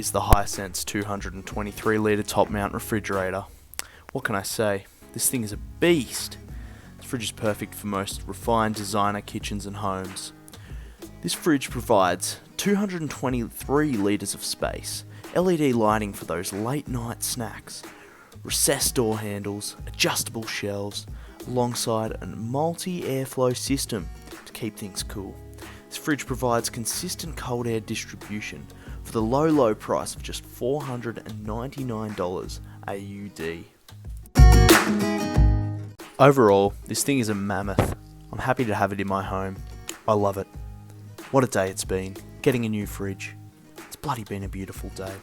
is the Hisense 223 litre top mount refrigerator. What can I say? This thing is a beast. This fridge is perfect for most refined designer kitchens and homes. This fridge provides 223 litres of space, LED lighting for those late night snacks, recessed door handles, adjustable shelves, alongside a multi-airflow system to keep things cool. This fridge provides consistent cold air distribution for the low price of just $499 AUD. Overall, this thing is a mammoth. I'm happy to have it in my home. I love it. What a day it's been, getting a new fridge. It's bloody been a beautiful day.